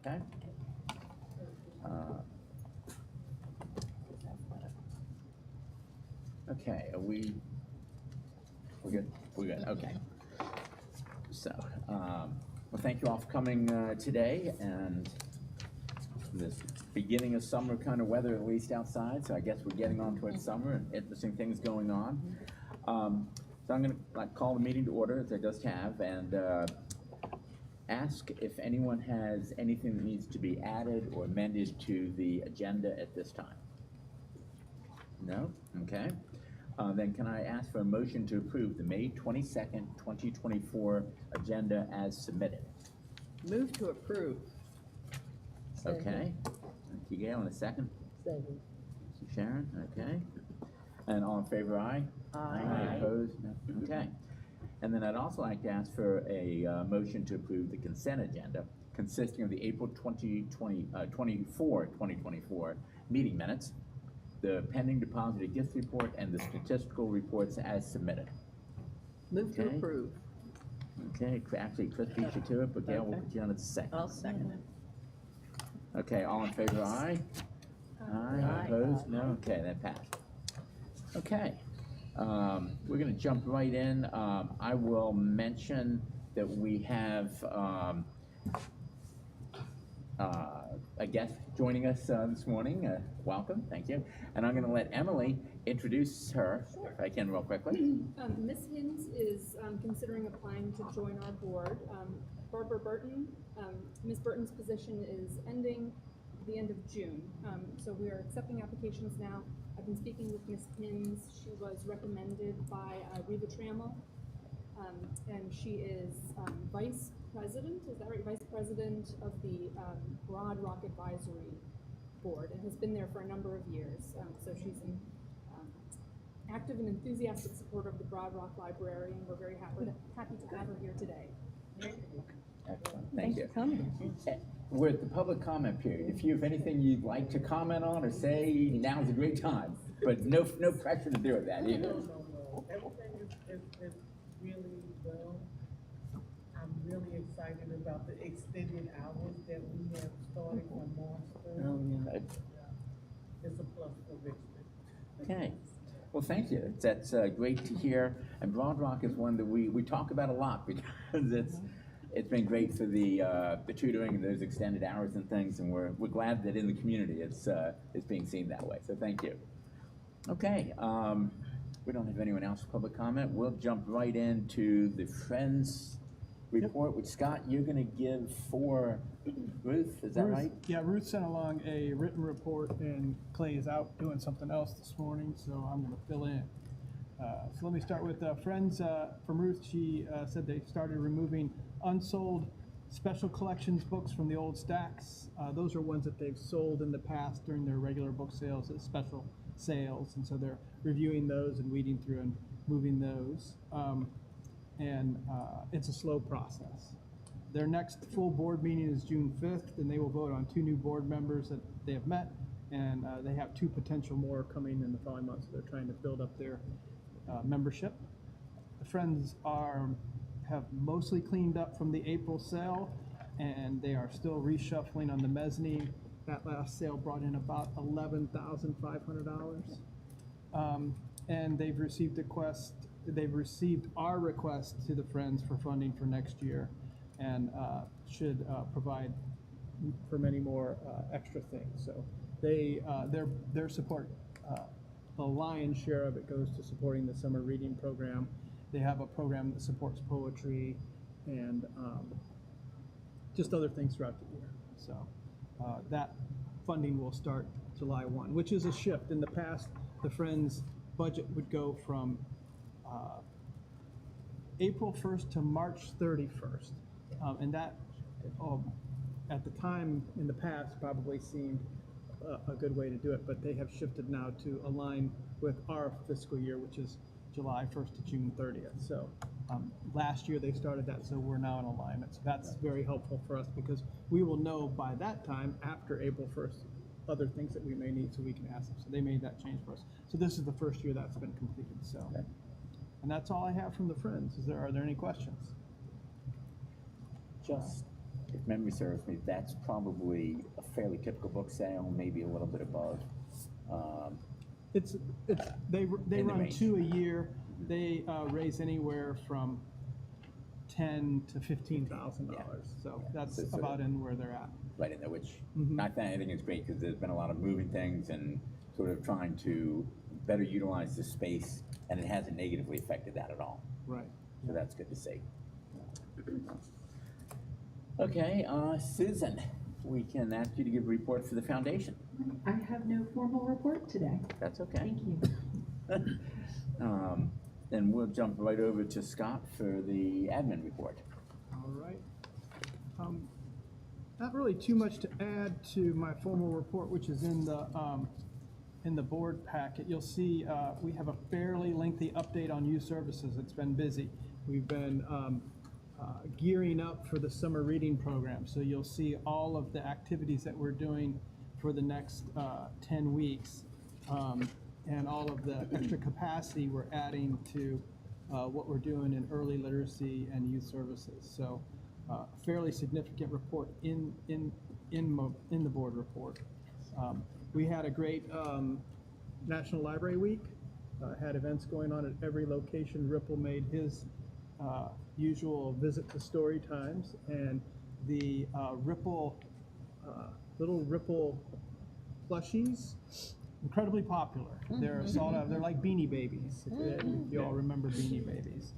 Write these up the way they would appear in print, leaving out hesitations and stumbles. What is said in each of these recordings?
Okay. Okay, we're good? We're good, okay. So, well, thank you all for coming today, and this beginning of summer kind of weather, at least outside, so I guess we're getting on towards summer and interesting things going on. So I'm going to call the meeting to order, as I just have, and ask if anyone has anything that needs to be added or amended to the agenda at this time. No? Okay. Then can I ask for a motion to approve the May 22nd, 2024 agenda as submitted? Move to approve. Okay. Thank you, Gail. And a second? Second. Thank you, Sharon. Okay. And all in favor, aye? Aye. Opposed? No? Okay. And then I'd also like to ask for a motion to approve the consent agenda consisting of the April 2024 meeting minutes, the pending deposited gifts report, and the statistical reports as submitted. Move to approve. Okay, actually, Chris beat you to it, but Gail will put you on as a second. I'll second it. Okay, all in favor, aye? Aye. Opposed? No? Okay, that passed. Okay, we're gonna jump right in. I will mention that we have a guest joining us this morning. Welcome, thank you. And I'm gonna let Emily introduce her, if I can, real quickly. Ms. Hinz is considering applying to join our board. Barbara Burton, Ms. Burton's position is ending at the end of June. So we are accepting applications now. I've been speaking with Ms. Hinz. She was recommended by Reva Trammell, and she is vice president, is that right? Vice president of the Broad Rock Advisory Board, and has been there for a number of years. So she's an active and enthusiastic supporter of the Broad Rock Library, and we're very happy to have her here today. Excellent, thank you. for coming. We're at the public comment period. If you have anything you'd like to comment on or say, now's a great time. But no pressure to do it that either. No. Everything is really well. I'm really excited about the extended hours that we have starting from March 3rd. Oh, yeah. It's a plus for Richmond. Okay. Well, thank you. That's great to hear. And Broad Rock is one that we talk about a lot because it's been great for the tutoring and those extended hours and things, and we're glad that in the community it's being seen that way. So thank you. Okay. We don't have anyone else for public comment. We'll jump right into the Friends report, which Scott, you're going to give for Ruth. Is that right? Yeah, Ruth sent along a written report, and Clay is out doing something else this morning, so I'm going to fill in. So let me start with Friends from Ruth. She said they started removing unsold special collections books from the old stacks. Those are ones that they've sold in the past during their regular book sales as special sales, and so they're reviewing those and weeding through and moving those. It's a slow process. Their next full board meeting is June 5th, and they will vote on 2 new board members that they have met, and they have 2 potential more coming in the following months. So they're trying to build up their membership. The Friends have mostly cleaned up from the April sale, and they are still reshuffling on the mezzanine. That last sale brought in about $11,500. And they've received our request to the Friends for funding for next year, and should provide for many more extra things. So their support, the lion's share of it goes to supporting the summer reading program. They have a program that supports poetry and just other things throughout the year. So that funding will start July 1, which is a shift. In the past, the Friends budget would go from April 1st to March 31st. And that, at the time in the past, probably seemed a good way to do it, but they have shifted now to align with our fiscal year, which is July 1st to June 30th. So last year they started that, so we're now in alignment. So that's very helpful for us because we will know by that time, after April 1st, other things that we may need so we can ask them. So they made that change for us. So this is the first year that's been completed. So, okay. And that's all I have from the Friends. Are there any questions? Just if memory serves me, that's probably a fairly typical book sale, maybe a little bit above. It's, they In the run range. 2 a year. They raise anywhere from $10,000 to $15,000. Yeah. So Yeah. that's So sort about of- in where they're at. Right in there, which Mhm. I think it's great because there's been a lot of moving things and sort of trying to better utilize the space, and it hasn't negatively affected that at all. Right. So that's good to see. Okay, Susan, we can ask you to give a report for the foundation. I have no formal report today. That's okay. Thank you. Then we'll jump right over to Scott for the admin report. All right. Not really too much to add to my formal report, which is in the board packet. You'll see we have a fairly lengthy update on youth services. It's been busy. We've been gearing up for the summer reading program. So you'll see all of the activities that we're doing for the next 10 weeks and all of the extra capacity we're adding to what we're doing in early literacy and youth services. So a fairly significant report in the board report. We had a great National Library Week, had events going on at every location. Ripple made his usual visit to story times, and the little Ripple plushies, incredibly popular. They're they're like Beanie Babies, if you all remember Beanie Babies.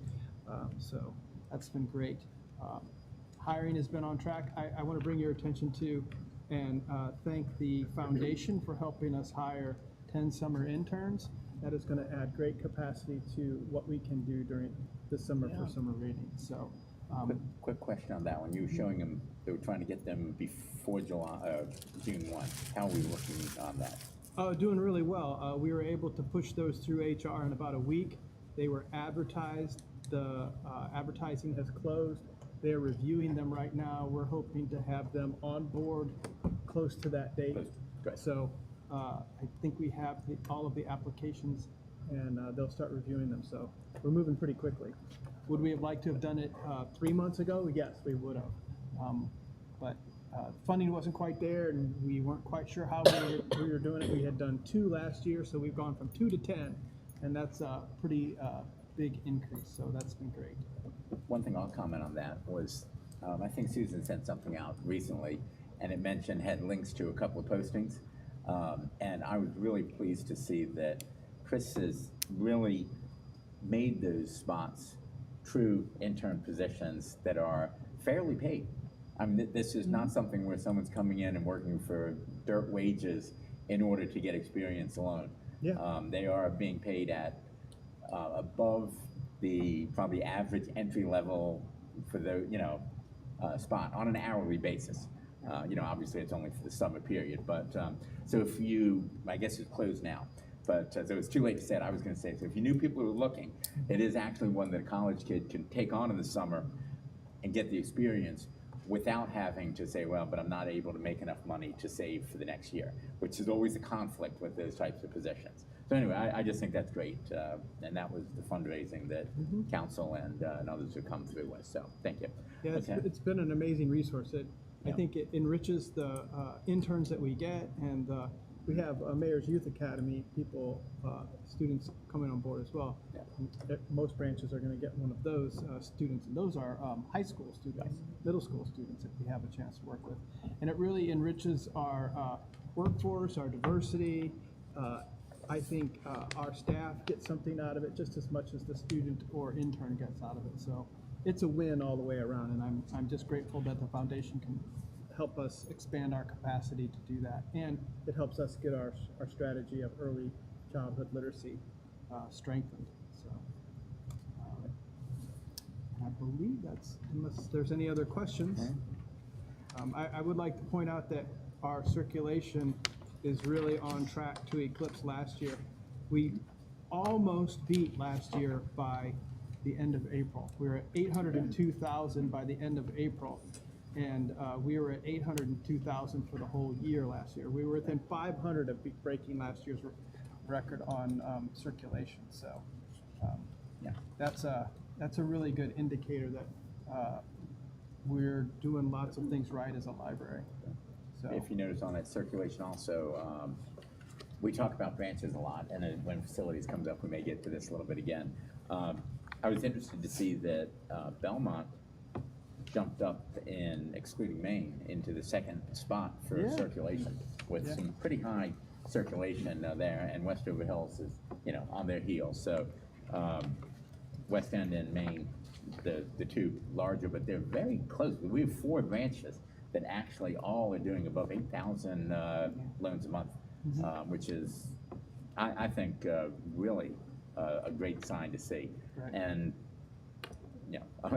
So that's been great. Hiring has been on track. I want to bring your attention to and thank the foundation for helping us hire 10 summer interns. That is going to add great capacity to what we can do during the summer for summer reading. So, Quick question on that one. You were showing them, they were trying to get them before June 1. How are we looking on that? doing really well. We were able to push those through HR in about a week. They were advertised. The advertising has closed. They're reviewing them right now. We're hoping to have them on board close to that date. Good. So I think we have all of the applications, and they'll start reviewing them. So we're moving pretty quickly. Would we have liked to have done it 3 months ago? Yes, we would have. But funding wasn't quite there, and we weren't quite sure how we were doing it. We had done 2 last year, so we've gone from 2 to 10, and that's a pretty big increase. So that's been great. One thing I'll comment on that was, I think Susan sent something out recently, and it had links to a couple of postings. And I was really pleased to see that Chris has really made those spots true intern positions that are fairly paid. I mean, this is not something where someone's coming in and working for dirt wages in order to get experience alone. Yeah. They are being paid at above the probably average entry level for the spot on an hourly basis. Obviously it's only for the summer period, but so if you, I guess it's closed now, but so it's too late to say it. I was going to say, so if you knew people who were looking, it is actually one that a college kid can take on in the summer and get the experience without having to say, well, but I'm not able to make enough money to save for the next year, which is always a conflict with those types of positions. So anyway, I just think that's great, and that was the fundraising that council and others have come through with, so thank you. Yeah, Okay. it's been an amazing resource. I think it enriches the interns that we get, and we have a Mayor's Youth Academy students coming on board as well. Yeah. Most branches are going to get one of those students, and those are high school students, middle school students if we have a chance to work with. And it really enriches our workforce, our diversity. I think our staff get something out of it just as much as the student or intern gets out of it. So it's a win all the way around, and I'm just grateful that the foundation can help us expand our capacity to do that, and it helps us get our strategy of early childhood literacy strengthened. So I believe that's, unless there's any other questions. I would like to point out that our circulation is really on track to eclipse last year. We almost beat last year by the end of April. We were at 802,000 by the end of April, and we were at 802,000 for the whole year last year. We were within 500 of breaking last year's record on circulation. So that's a really good indicator that we're doing lots of things right as a library. So, If you notice on that circulation also, we talk about branches a lot, and then when facilities comes up, we may get to this a little bit again. I was interested to see that Belmont jumped up in, excluding Maine, into the second spot for Yeah. circulation, with Yeah. some pretty high circulation there, and Westover Hills is, on their heels. So West End and Maine, the two larger, but they're very close. We have 4 branches that actually all are doing above 8,000 loans a month, which is, I think, really a great sign to see. Right. And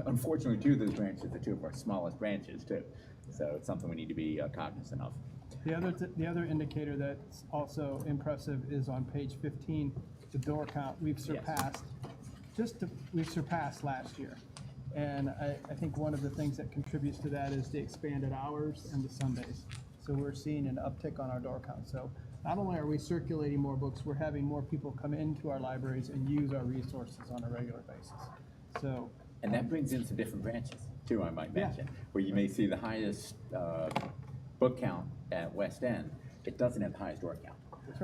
unfortunately, 2 of those branches are 2 of our smallest branches too. So it's something we need to be cognizant of. the other indicator that's also impressive is on page 15, the door count. We've surpassed, we've surpassed last year. And I think one of the things that contributes to that is the expanded hours and the Sundays. So we're seeing an uptick on our door count. So not only are we circulating more books, we're having more people come into our libraries and use our resources on a regular basis. So, And that brings in some different branches too, I might Yeah. mention, where you may see the highest book count at West End. It doesn't have the highest door count. that's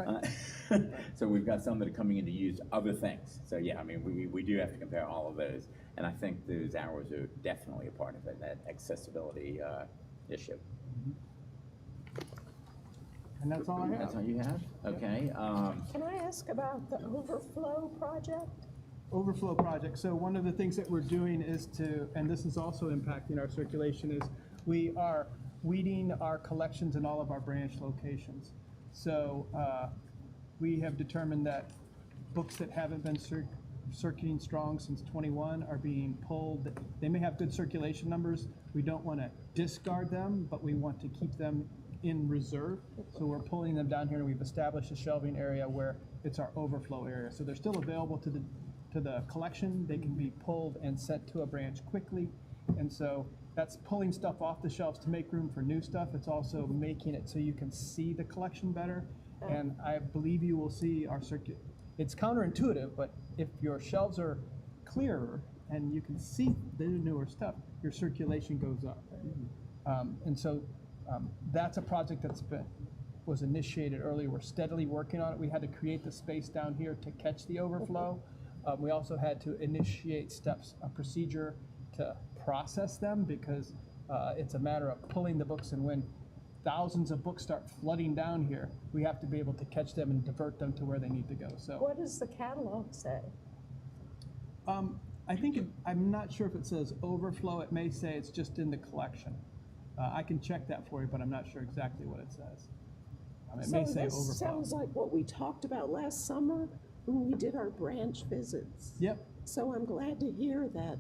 right. So we've got some that are coming in to use other things. So yeah, I mean, we do have to compare all of those. And I think those hours are definitely a part of it, that accessibility issue. And that's all I have. That's all you have? Okay. Can I ask about the overflow project? Overflow project. So one of the things that we're doing is to, and this is also impacting our circulation, is we are weeding our collections in all of our branch locations. So we have determined that books that haven't been circulating strong since 21 are being pulled. They may have good circulation numbers. We don't want to discard them, but we want to keep them in reserve. So we're pulling them down here, and we've established a shelving area where it's our overflow area. So they're still available to the collection. They can be pulled and sent to a branch quickly. And so that's pulling stuff off the shelves to make room for new stuff. It's also making it so you can see the collection better. And I believe you will see our it's counterintuitive, but if your shelves are clearer and you can see the newer stuff, your circulation goes up. And so that's a project was initiated earlier. We're steadily working on it. We had to create the space down here to catch the overflow. We also had to initiate steps, a procedure to process them, because it's a matter of pulling the books, and when thousands of books start flooding down here, we have to be able to catch them and divert them to where they need to go. So What does the catalog say? I think I'm not sure if it says overflow. It may say it's just in the collection. I can check that for you, but I'm not sure exactly what it says. It may say So overflow. this sounds like what we talked about last summer when we did our branch visits. Yep. So I'm glad to hear that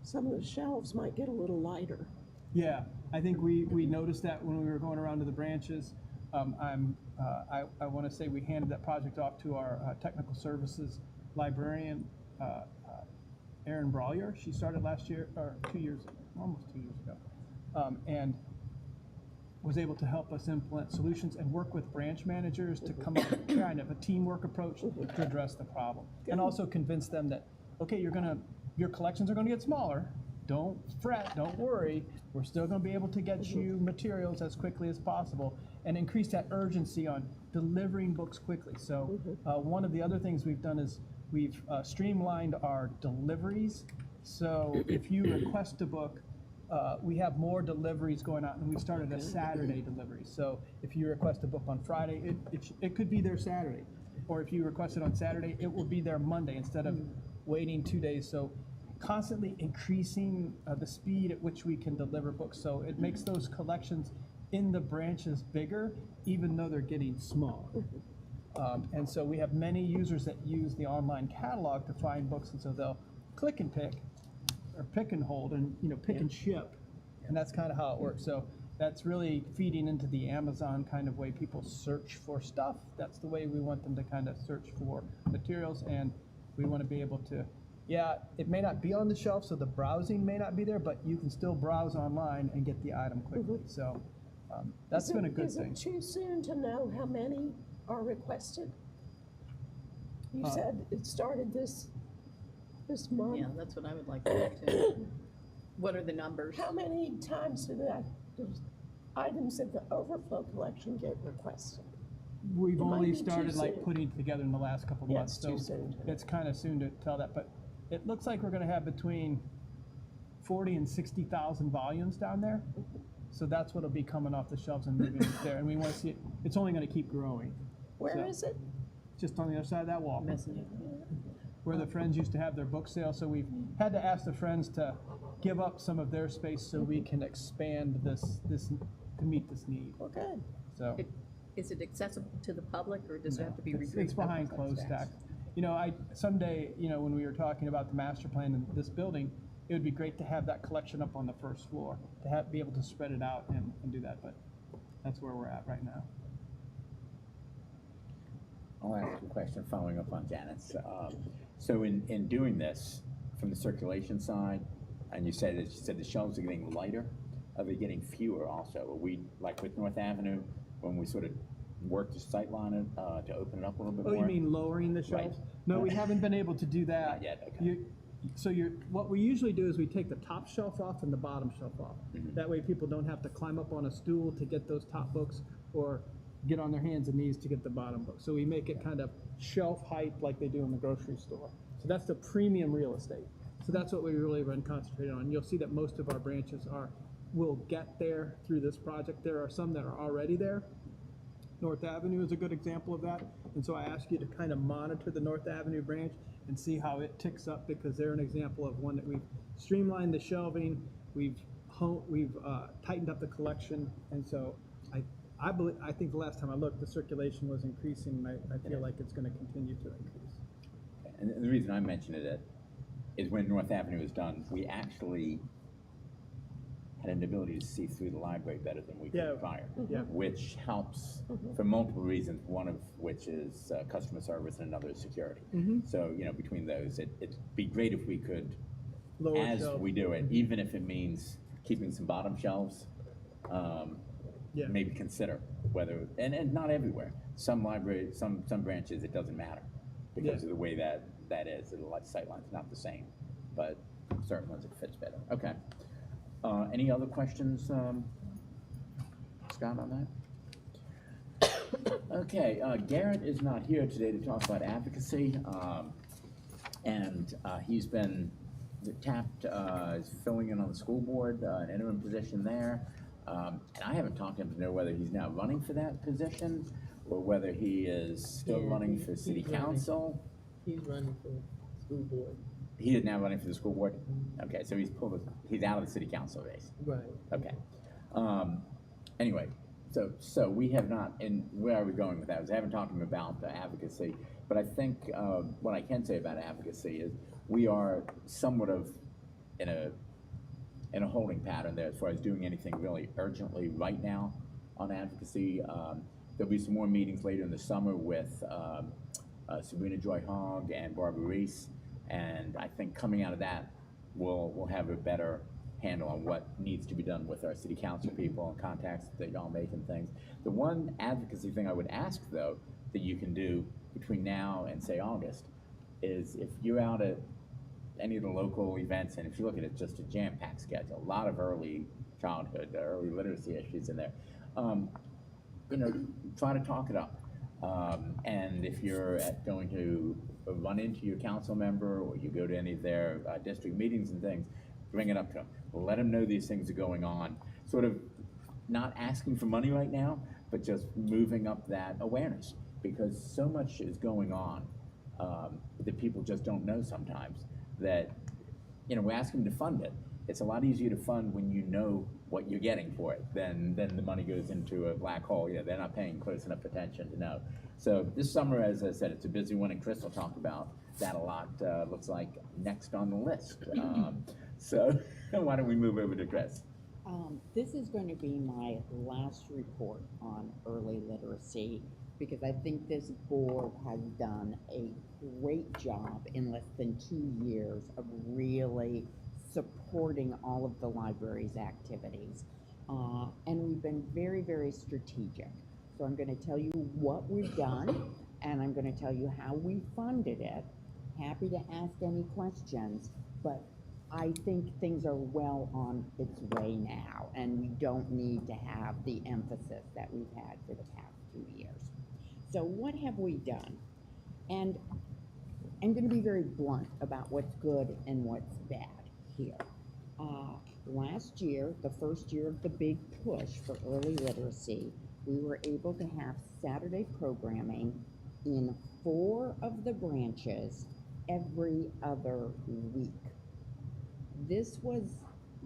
some of the shelves might get a little lighter. Yeah, I think we noticed that when we were going around to the branches. I want to say we handed that project off to our technical services librarian, Erin Brawyer. She started last year, or 2 years, almost 2 years ago, and was able to help us implement solutions and work with branch managers to come up with kind of a teamwork approach to address the problem. And also convince them that, okay, your collections are gonna get smaller. Don't fret, don't worry. We're still gonna be able to get you materials as quickly as possible, and increase that urgency on delivering books quickly. So one of the other things we've done is we've streamlined our deliveries. So if you request a book, we have more deliveries going on, and we started a Saturday delivery. So if you request a book on Friday, it could be there Saturday. Or if you request it on Saturday, it will be there Monday instead of waiting 2 days. So constantly increasing the speed at which we can deliver books. So it makes those collections in the branches bigger, even though they're getting smaller. And so we have many users that use the online catalog to find books, and so they'll click and pick, or pick and hold, and pick and ship, and that's kind of how it works. So that's really feeding into the Amazon kind of way people search for stuff. That's the way we want them to kind of search for materials, and we want to be able to, it may not be on the shelf, so the browsing may not be there, but you can still browse online and get the item quickly. So that's been a good thing. Is it too soon to know how many are requested? You said it started this month. Yeah, that's what I would like to know too. What are the numbers? How many times do items at the overflow collection get requested? We've It might only be too started like soon. putting it together in the last couple of Yeah, months, it's too so soon. it's kind of soon to tell that, but it looks like we're gonna have between 40 and 60,000 volumes down there. So that's what'll be coming off the shelves and moving there, and we wanna see it, it's only gonna keep growing. Where So, is it? Just on the other side of that wall, Mezzanine. where the Friends used to have their book sale, so we've had to ask the Friends to give up some of their space so we can expand this, to meet this need, Well, good. so. Is it accessible to the public, or does it have to be It's- reviewed? It's behind closed stacks. You know, someday, when we were talking about the master plan in this building, it would be great to have that collection up on the first floor, to be able to spread it out and do that, but that's where we're at right now. I'll ask a question following up on Janet's. So in doing this, from the circulation side, and you said the shelves are getting lighter, are they getting fewer also? Are we, like with North Avenue, when we sort of worked the sight line to open it up a little bit Oh, more? you mean lowering the shelves? Right. No, we haven't been able to do that. Not yet, okay. What we usually do is we take the top shelf off and the bottom shelf off. Mhm. That way people don't have to climb up on a stool to get those top books or get on their hands and knees to get the bottom books. So we make it kind of shelf height like they do in the grocery store. So that's the premium real estate. So that's what we really been concentrating on. You'll see that most of our branches will get there through this project. There are some that are already there. North Avenue is a good example of that. And so I ask you to kind of monitor the North Avenue branch and see how it ticks up, because they're an example of one that we've streamlined the shelving, we've tightened up the collection, and so I think the last time I looked, the circulation was increasing, and I feel like it's going to continue to increase. And the reason I mentioned it is when North Avenue is done, we actually had an ability to see through the library better than we Yeah. could prior, Yeah. which helps for multiple reasons, one of which is customer service and another is security. Mhm. So, between those, it'd be great if we could, Lower as shelf. we do it, even if it means keeping some bottom shelves, Yeah. maybe consider whether, and not everywhere. Some libraries, some branches, it doesn't matter because Yeah. of the way that is. The sightline's not the same, but certain ones it fits better. Okay. Any other questions, Scott, on that? Okay, Garrett is not here today to talk about advocacy, and he's been tapped, is filling in on the school board, an interim position there. And I haven't talked to him to know whether he's now running for that position or whether he is still Yeah, running he's for city running. council. He's running for school board. He is now running for the school board? Okay, so he's out of the city council race. Right. Okay. Anyway, so we have not, and where are we going with that? I haven't talked to him about the advocacy, but I think what I can say about advocacy is we are somewhat of in a holding pattern there as far as doing anything really urgently right now on advocacy. There'll be some more meetings later in the summer with Sabrina Joy Hogg and Barbara Reese, and I think coming out of that, we'll have a better handle on what needs to be done with our city council people and contacts that y'all make and things. The one advocacy thing I would ask, though, that you can do between now and, say, August, is if you're out at any of the local events, and if you look at it, just a jam-packed schedule, a lot of early childhood, early literacy issues in there, try to talk it up. And if you're going to run into your council member or you go to any of their district meetings and things, bring it up to them. Let them know these things are going on. Sort of not asking for money right now, but just moving up that awareness, because so much is going on that people just don't know sometimes that, we ask them to fund it. It's a lot easier to fund when you know what you're getting for it than the money goes into a black hole. They're not paying close enough attention to know. So this summer, as I said, it's a busy one, and Chris will talk about that a lot. Looks like next on the list. So why don't we move over to Chris? This is going to be my last report on early literacy, because I think this board has done a great job in less than 2 years of really supporting all of the library's activities. And we've been very, very strategic. So I'm going to tell you what we've done, and I'm going to tell you how we funded it. Happy to ask any questions, but I think things are well on its way now, and we don't need to have the emphasis that we've had for the past 2 years. So what have we done? And I'm going to be very blunt about what's good and what's bad here. Last year, the first year of the big push for early literacy, we were able to have Saturday programming in 4 of the branches every other week. This was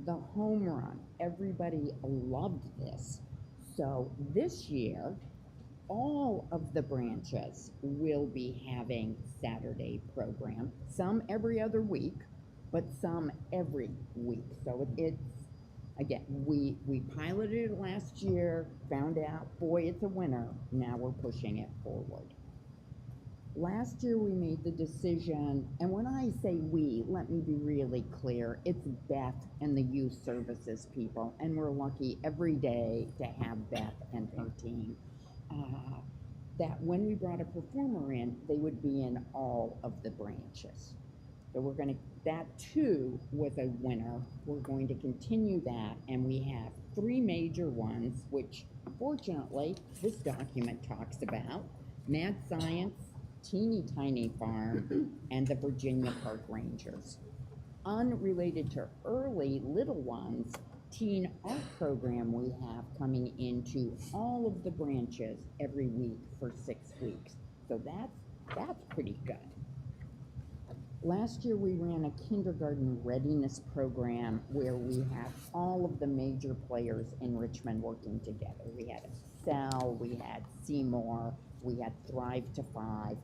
the home run. Everybody loved this. So this year, all of the branches will be having Saturday program, some every other week, but some every week. So it's, again, we piloted it last year, found out, boy, it's a winner. Now we're pushing it forward. Last year we made the decision, and when I say we, let me be really clear, it's Beth and the youth services people, and we're lucky every day to have Beth and her team. That when we brought a performer in, they would be in all of the branches. So that too was a winner. We're going to continue that, and we have 3 major ones, which fortunately this document talks about: Mad Science, Teeny Tiny Farm, and the Virginia Park Rangers. Unrelated to early little ones, teen art program we have coming into all of the branches every week for 6 weeks. So that's pretty good. Last year we ran a kindergarten readiness program where we had all of the major players in Richmond working together. We had Excel, we had Seymour, we had Thrive to 5.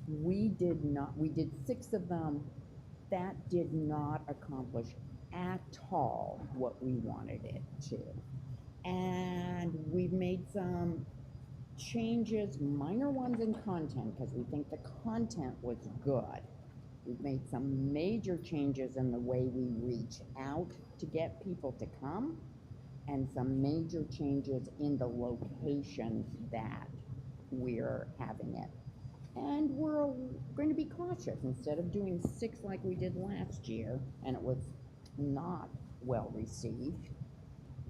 We did 6 of them. That did not accomplish at all what we wanted it to. And we've made some changes, minor ones in content, because we think the content was good. We've made some major changes in the way we reach out to get people to come, and some major changes in the locations that we're having it. And we're going to be cautious. Instead of doing 6 like we did last year, and it was not well received,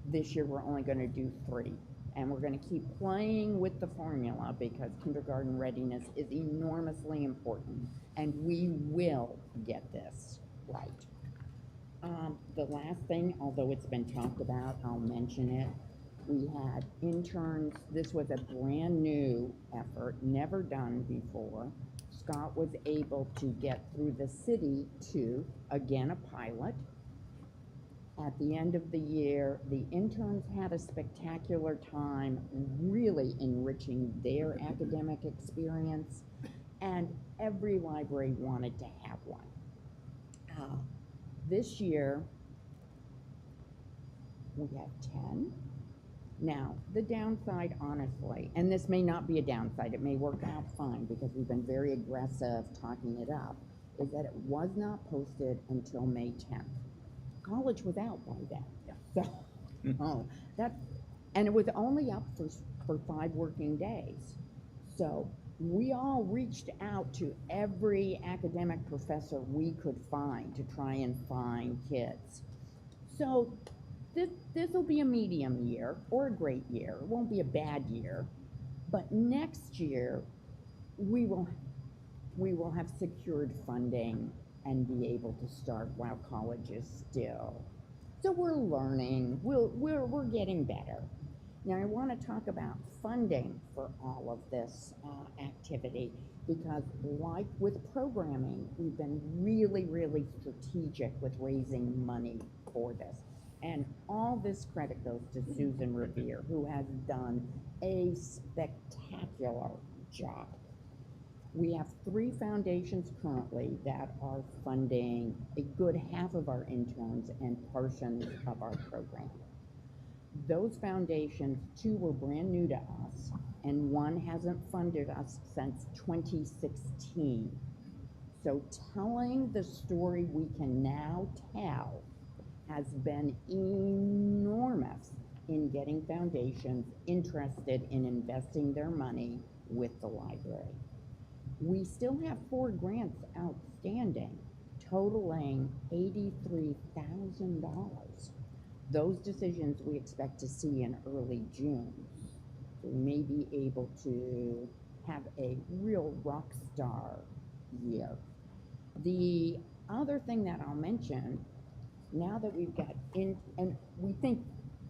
this year we're only going to do 3. And we're going to keep playing with the formula because kindergarten readiness is enormously important, and we will get this right. The last thing, although it's been talked about, I'll mention it. We had interns. This was a brand new effort, never done before. Scott was able to get through the city to, again, a pilot. At the end of the year, the interns had a spectacular time, really enriching their academic experience, and every library wanted to have one. This year, we have 10. Now, the downside, honestly, and this may not be a downside, it may work out fine because we've been very aggressive talking it up, is that it was not posted until May 10th. College was out by then. Yeah. So, and it was only up for 5 working days. So we all reached out to every academic professor we could find to try and find kids. So this will be a medium year or a great year. It won't be a bad year, but next year we will have secured funding and be able to start while college is still. So we're learning. We're getting better. Now I want to talk about funding for all of this activity because, like with programming, we've been really, really strategic with raising money for this. And all this credit goes to Susan Revere, who has done a spectacular job. We have 3 foundations currently that are funding a good half of our interns and portions of our program. Those foundations, 2 were brand new to us, and 1 hasn't funded us since 2016. So telling the story we can now tell has been enormous in getting foundations interested in investing their money with the library. We still have 4 grants outstanding totaling $83,000. Those decisions we expect to see in early June. So we may be able to have a real rock star year. The other thing that I'll mention, now that we've got in, and we think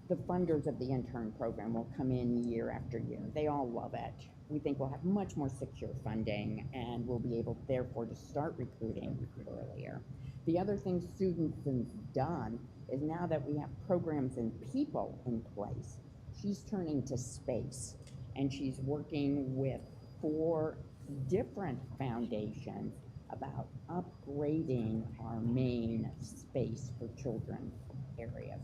the funders of the intern program will come in year after year. They all love it. We think we'll have much more secure funding and we'll be able, therefore, to start recruiting earlier. The other thing Susan's done is now that we have programs and people in place, she's turning to space, and she's working with 4 different foundations about upgrading our main space for children areas.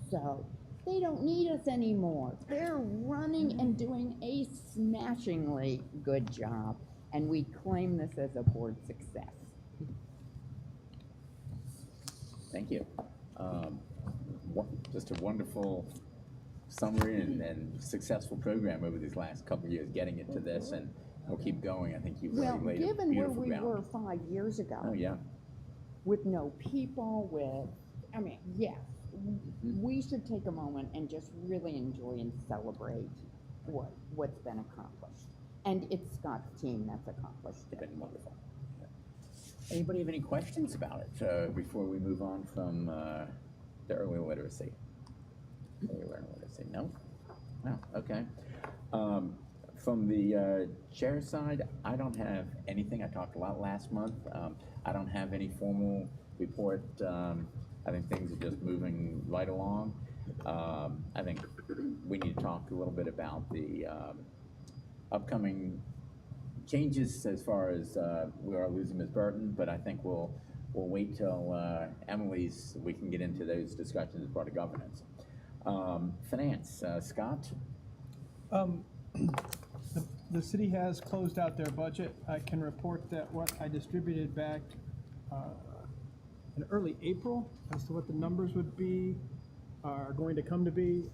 So they don't need us anymore. They're running and doing a smashingly good job, and we claim this as a board success. Thank you. Just a wonderful summary and successful program over these last couple of years, getting it to this, and we'll keep going. I think you've really Well, laid a given where beautiful we ground. were 5 years ago, Oh, yeah. with no people, yes, we should take a moment and just really enjoy and celebrate what's been accomplished. And it's Scott's team that's accomplished It's it. been wonderful. Yeah. Anybody have any questions about it before we move on from the early literacy? No? No, okay. From the chair side, I don't have anything. I talked a lot last month. I don't have any formal report. I think things are just moving right along. I think we need to talk a little bit about the upcoming changes as far as we are losing Ms. Burton, but I think we'll wait till Emily's, we can get into those discussions as part of governance. Finance, Scott? The city has closed out their budget. I can report that what I distributed back in early April as to what the numbers would be, are going to come to be.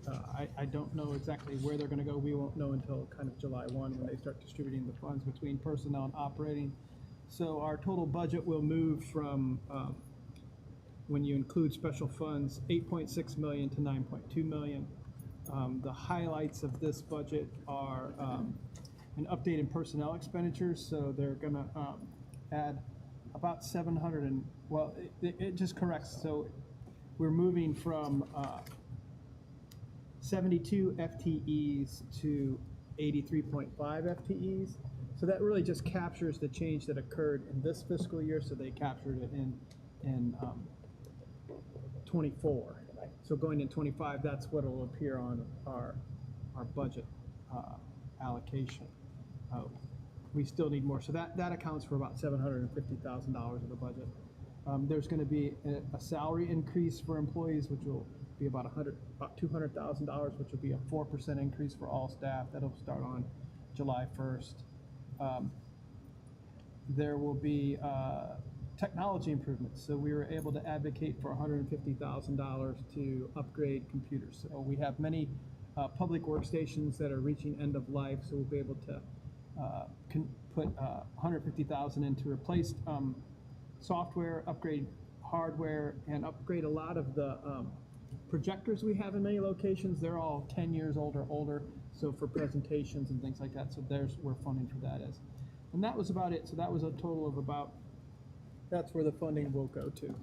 I don't know exactly where they're going to go. We won't know until kind of July 1 when they start distributing the funds between personnel and operating. So our total budget will move from, when you include special funds, 8.6 million to 9.2 million. The highlights of this budget are an update in personnel expenditures. So they're going to add about 700 and, well, it just corrects. So we're moving from 72 FTEs to 83.5 FTEs. So that really just captures the change that occurred in this fiscal year. So they captured it in 24. So going in 25, that's what will appear on our budget allocation. We still need more. So that accounts for about $750,000 of the budget. There's going to be a salary increase for employees, which will be about $200,000, which will be a 4% increase for all staff. That'll start on July 1st. There will be technology improvements. So we were able to advocate for $150,000 to upgrade computers. So we have many public workstations that are reaching end of life. So we'll be able to put $150,000 in to replace software, upgrade hardware, and upgrade a lot of the projectors we have in many locations. They're all 10 years old or older, so for presentations and things like that. So we're funding for that as. And that was about it. So that was a total of about, that's where the funding will go to.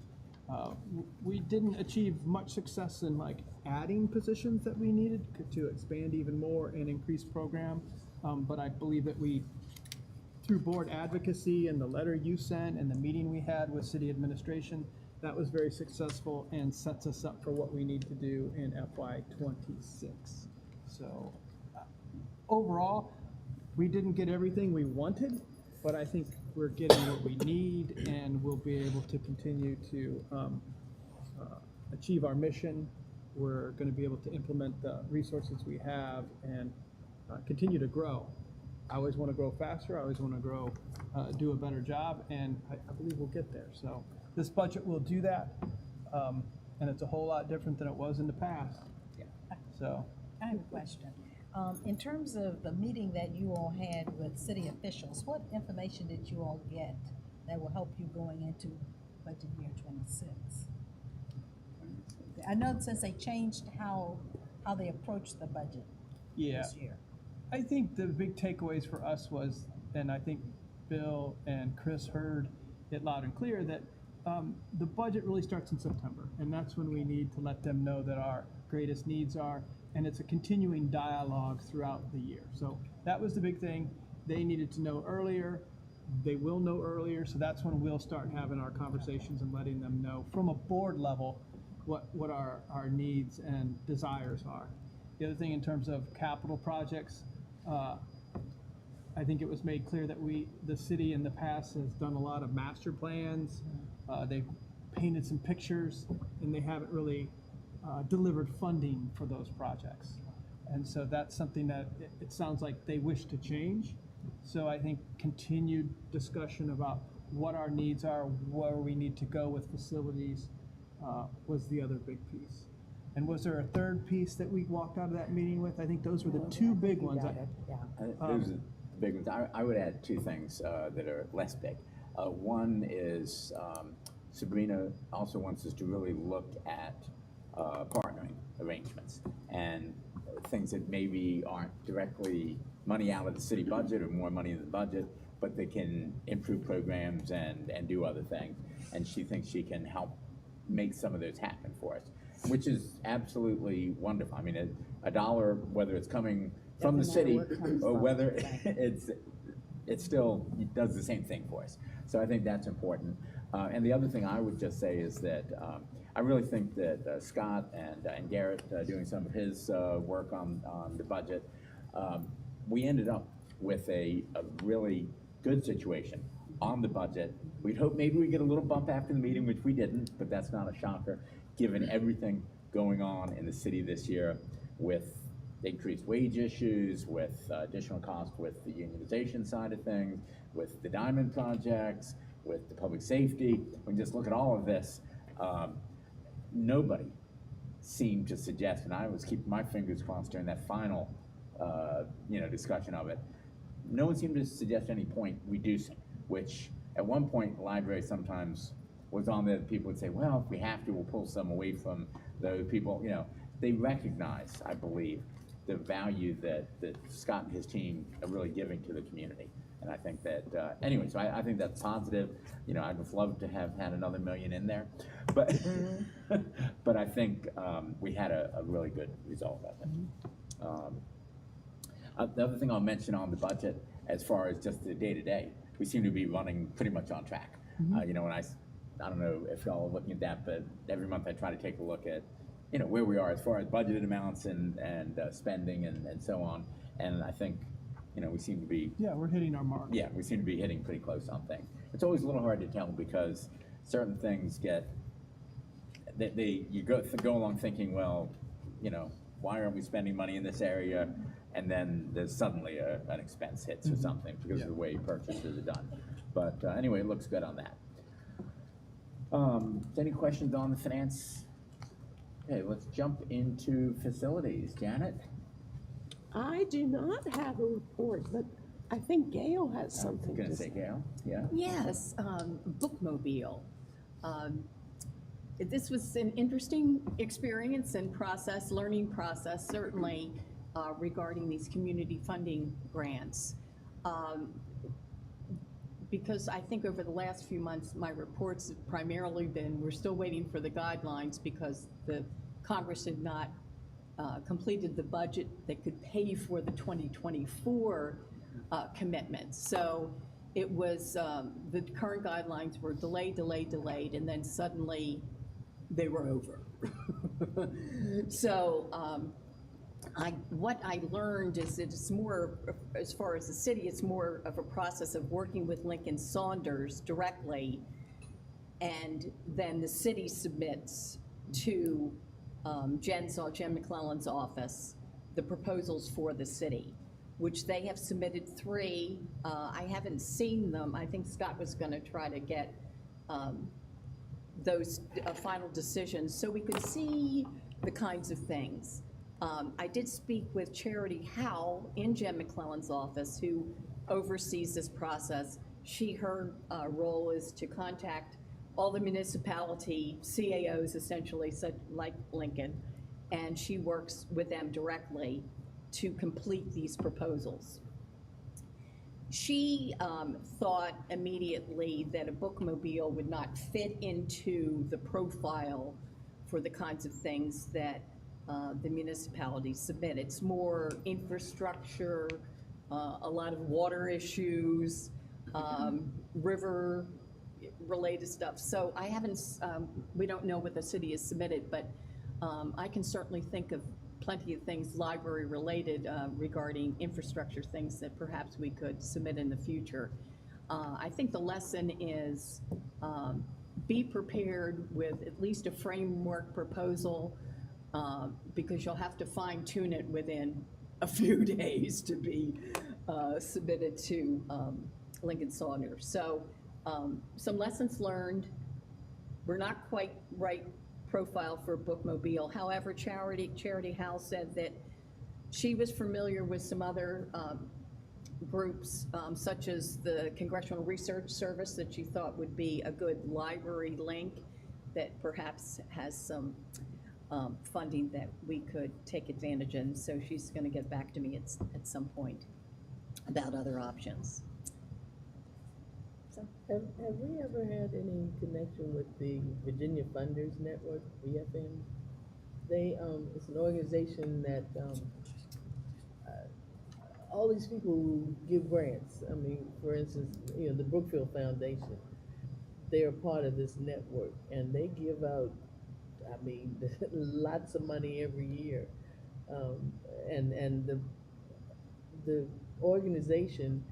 We didn't achieve much success in like adding positions that we needed to expand even more and increase program, but I believe that we, through board advocacy and the letter you sent and the meeting we had with city administration, that was very successful and sets us up for what we need to do in FY26. So overall, we didn't get everything we wanted, but I think we're getting what we need, and we'll be able to continue to achieve our mission. We're going to be able to implement the resources we have and continue to grow. I always want to grow faster. I always want to grow, do a better job, and I believe we'll get there. So this budget will do that, and it's a whole lot different than it was in the past. Yeah. So I have a question. In terms of the meeting that you all had with city officials, what information did you all get that will help you going into budget year '26? I know since they changed how they approach the budget Yeah, this year. I think the big takeaways for us was, and I think Bill and Chris heard it loud and clear, that the budget really starts in September, and that's when we need to let them know that our greatest needs are, and it's a continuing dialogue throughout the year. So that was the big thing. They needed to know earlier. They will know earlier, so that's when we'll start having our conversations and letting them know from a board level what our needs and desires are. The other thing in terms of capital projects, I think it was made clear that the city in the past has done a lot of master plans. They've painted some pictures, and they haven't really delivered funding for those projects. And so that's something that it sounds like they wish to change. So I think continued discussion about what our needs are, where we need to go with facilities, was the other big piece. And was there a third piece that we walked out of that meeting with? I think those were the two big ones. Those are the big ones. I would add two things that are less big. One is Sabrina also wants us to really look at partnering arrangements and things that maybe aren't directly money out of the city budget or more money in the budget, but they can improve programs and do other things. And she thinks she can help make some of those happen for us, which is absolutely wonderful. I mean, a dollar, whether it's coming from the city or whether it still does the same thing for us. So I think that's important. And the other thing I would just say is that I really think that Scott and Garrett doing some of his work on the budget, we ended up with a really good situation on the budget. We'd hope maybe we get a little bump after the meeting, which we didn't, but that's not a shocker, given everything going on in the city this year with increased wage issues, with additional costs with the unionization side of things, with the Diamond projects, with the public safety. When you just look at all of this, nobody seemed to suggest, and I was keeping my fingers crossed during that final discussion of it, no one seemed to suggest any point reducing, which at one point the library sometimes was on there. People would say, well, if we have to, we'll pull some away from those people. They recognize, I believe, the value that Scott and his team are really giving to the community. And I think that, anyway, so I think that's positive. I'd have loved to have had another $1 million in there, but but I think we had a really good result, I think. The other thing I'll mention on the budget, as far as just the day-to-day, we seem to be running pretty much on track. And I don't know if y'all are looking at that, but every month I try to take a look at, where we are as far as budgeted amounts and spending and so on. And I think, we seem to be. Yeah, we're hitting our mark. Yeah, we seem to be hitting pretty close on things. It's always a little hard to tell because certain things you go along thinking, well, why aren't we spending money in this area? And then there's suddenly an expense hits or something because of the way purchases are done. But anyway, it looks good on that. Any questions on the finance? Okay, let's jump into facilities. Janet? I do not have a report, but I think Gail has something I was going to to say, say. Gail? Yeah? Yes, bookmobile. This was an interesting experience and learning process, certainly regarding these community funding grants. Because I think over the last few months, my reports have primarily been, we're still waiting for the guidelines because the Congress had not completed the budget that could pay for the 2024 commitments. So it was, the current guidelines were delayed, and then suddenly they were over. So what I learned is that it's more, as far as the city, it's more of a process of working with Lincoln Saunders directly, and then the city submits to Jen McClellan's office the proposals for the city, which they have submitted 3. I haven't seen them. I think Scott was going to try to get those final decisions so we could see the kinds of things. I did speak with Charity Howe in Jen McClellan's office, who oversees this process. Her role is to contact all the municipality CAOs essentially, such like Lincoln, and she works with them directly to complete these proposals. She thought immediately that a bookmobile would not fit into the profile for the kinds of things that the municipalities submit. It's more infrastructure, a lot of water issues, river-related stuff. So I haven't, we don't know what the city has submitted, but I can certainly think of plenty of things library-related regarding infrastructure, things that perhaps we could submit in the future. I think the lesson is be prepared with at least a framework proposal because you'll have to fine-tune it within a few days to be submitted to Lincoln Saunders. So some lessons learned. We're not quite right profile for bookmobile. However, Charity House said that she was familiar with some other groups, such as the Congressional Research Service, that she thought would be a good library link that perhaps has some funding that we could take advantage in. So she's going to get back to me at some point about other options. Have we ever had any connection with the Virginia Funders Network, VFN? They, it's an organization that, all these people who give grants, I mean, for instance, you know, the Brookfield Foundation, they are part of this network, and they give out, I mean, lots of money every year. And the organization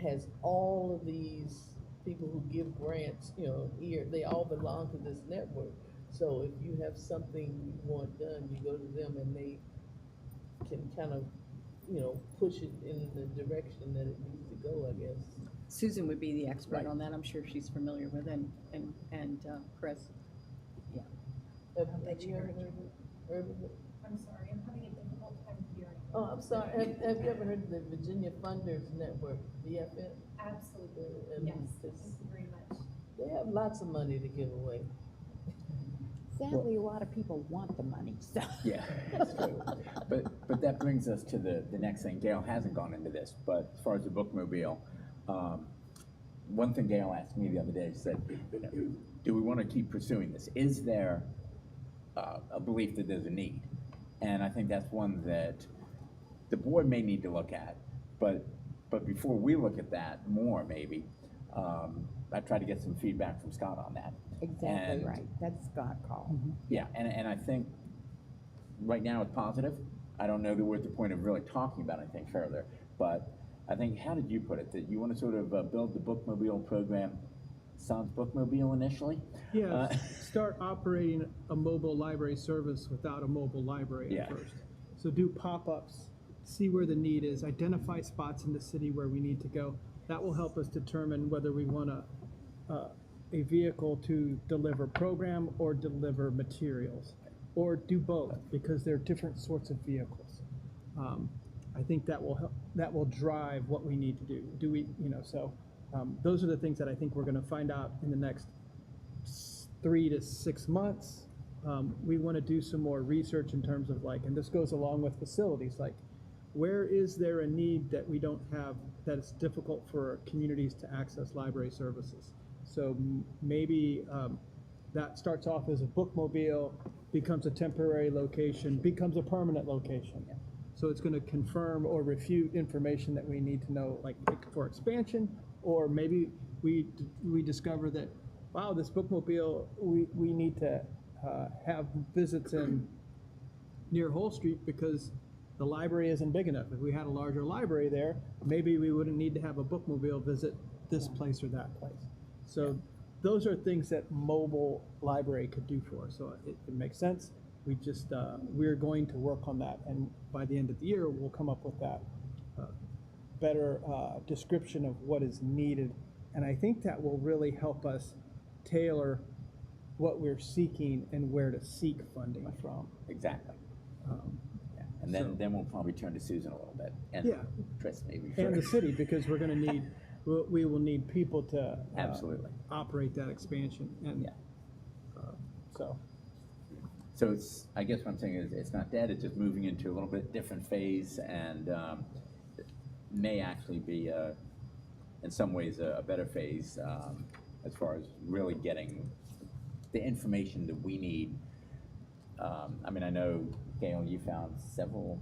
has all of these people who give grants, you know, here, they all belong to this network. So if you have something you want done, you go to them and they can kind of, you know, push it in the direction that it needs to go, I guess. Susan would be the expert Right. on that. I'm sure she's familiar with it, and Chris. Yeah. Have you ever heard of it? I'm sorry, I'm having a difficult time hearing. Oh, I'm sorry, have you ever heard of the Virginia Funders Network, VFN? Absolutely, And yes, it's- thank you very much. They have lots of money to give away. Sadly, a lot of people want the money, so. Yeah, that's true. But that brings us to the next thing. Gail hasn't gone into this, but as far as the bookmobile, one thing Gail asked me the other day, said, do we want to keep pursuing this? Is there a belief that there's a need? And I think that's one that the board may need to look at, but before we look at that more, maybe, I try to get some feedback from Scott on that. Exactly And- right, that's Scott call. Yeah, and I think right now it's positive. I don't know that we're at the point of really talking about anything further, but I think, how did you put it, that you want to sort of build the bookmobile program, sans bookmobile initially? Yeah, start operating a mobile library service without a mobile library Yeah. at first. So do pop-ups, see where the need is, identify spots in the city where we need to go. That will help us determine whether we want a vehicle to deliver program or deliver materials, or do both, because they're different sorts of vehicles. I think that will help, that will drive what we need to do. Do we, you know, so those are the things that I think we're going to find out in the next 3 to 6 months. We want to do some more research in terms of, like, and this goes along with facilities, like, where is there a need that we don't have, that it's difficult for communities to access library services? So maybe that starts off as a bookmobile, becomes a temporary location, becomes a permanent location. So it's going to confirm or refute information that we need to know, like for expansion, or maybe we discover that, wow, this bookmobile, we need to have visits in near Whole Street because the library isn't big enough. If we had a larger library there, maybe we wouldn't need to have a bookmobile visit this place or that place. So those are things that mobile library could do for us. So it makes sense. We just, we're going to work on that. And by the end of the year, we'll come up with that better description of what is needed. And I think that will really help us tailor what we're seeking and where to seek funding from. Exactly. Yeah. And then we'll probably turn to Susan a little bit, and Yeah. Chris maybe. And the city, because we're going to need we will need people to. Absolutely. Operate that expansion, and, Yeah. so. So it's, I guess what I'm saying is, it's not dead, it's just moving into a little bit different phase, and it may actually be, in some ways, a better phase, as far as really getting the information that we need. I mean, I know, Gail, you found several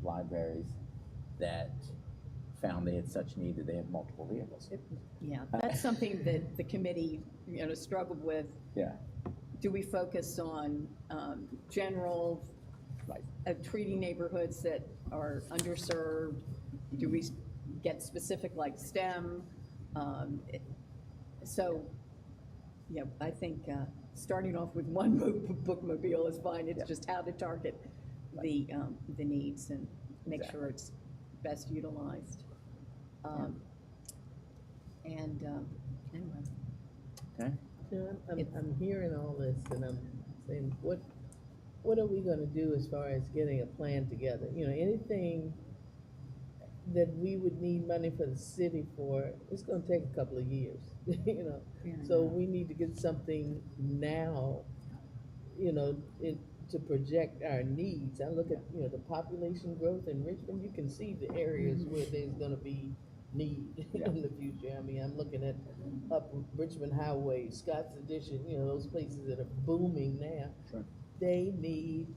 libraries that found they had such need that they had multiple vehicles. Yeah, that's something that the committee, struggled with. Yeah, Do we focus on general, right. treating neighborhoods that are underserved? Do we get specific like STEM? So, yeah, I think starting off with one bookmobile is fine. It's just how to target the needs and make sure it's best utilized. And anyway. Okay. You know, I'm hearing all this and I'm saying, what are we gonna do as far as getting a plan together? You know, anything that we would need money for the city for, it's gonna take a couple of years, you know? Yeah, I So know. we need to get something now, to project our needs. I look at, the population growth in Richmond, you can see the areas where there's gonna be need in the future. I mean, I'm looking at up Richmond Highway, Scott's Addition, those places that are booming now. Sure. They need,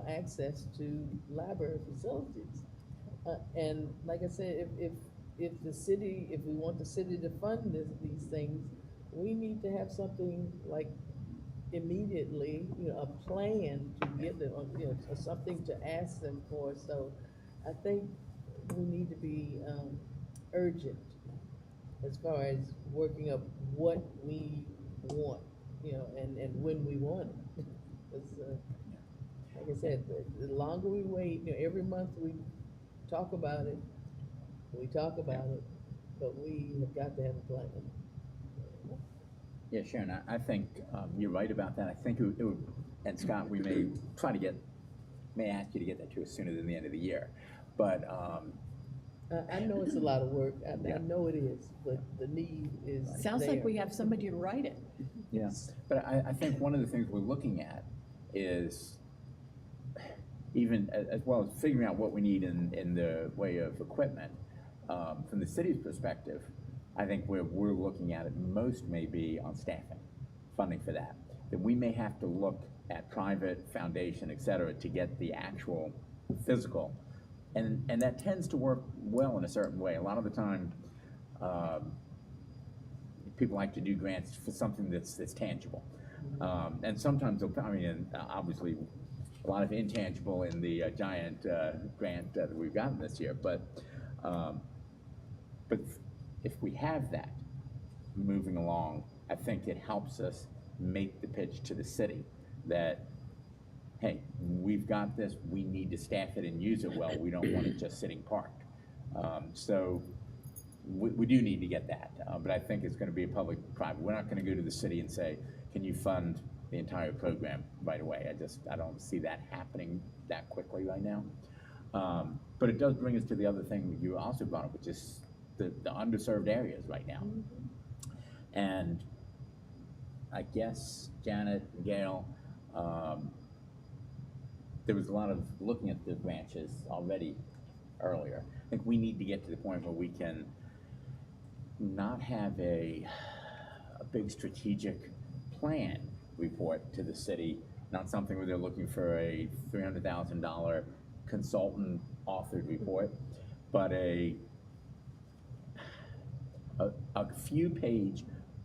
access to library facilities. And like I said, if we want the city to fund these things, we need to have something like immediately, a plan to get them, something to ask them for. So I think we need to be urgent as far as working up what we want, and when we want it. 'Cause, like I said, the longer we wait, every month we talk about it, but we have got to have a plan. Yeah, Sharon, I think you're right about that. I think it would, and Scott, we may try to may ask you to get that to us sooner than the end of the year. But I know it's a lot of work, I Yeah. know it is, but the need is Sounds like there. we have somebody to write it. yes, but I think one of the things we're looking at is even as well as figuring out what we need in the way of equipment. From the city's perspective, I think where we're looking at it most may be on staffing, funding for that. That we may have to look at private foundation, et cetera, to get the actual physical. And that tends to work well in a certain way. A lot of the time, people like to do grants for something that's tangible. And sometimes they'll, obviously, a lot of intangible in the giant grant that we've gotten this year. But if we have that moving along, I think it helps us make the pitch to the city that, hey, we've got this, we need to staff it and use it well, we don't want it just sitting parked. So we do need to get that, but I think it's gonna be a public-private. We're not gonna go to the city and say, can you fund the entire program right away? I don't see that happening that quickly right now. But it does bring us to the other thing that you also brought up, which is the underserved areas right now. And I guess Janet, Gail, there was a lot of looking at the branches already earlier. I think we need to get to the point where we can not have a big strategic plan report to the city, not something where they're looking for a $300,000 consultant authored report, but a few page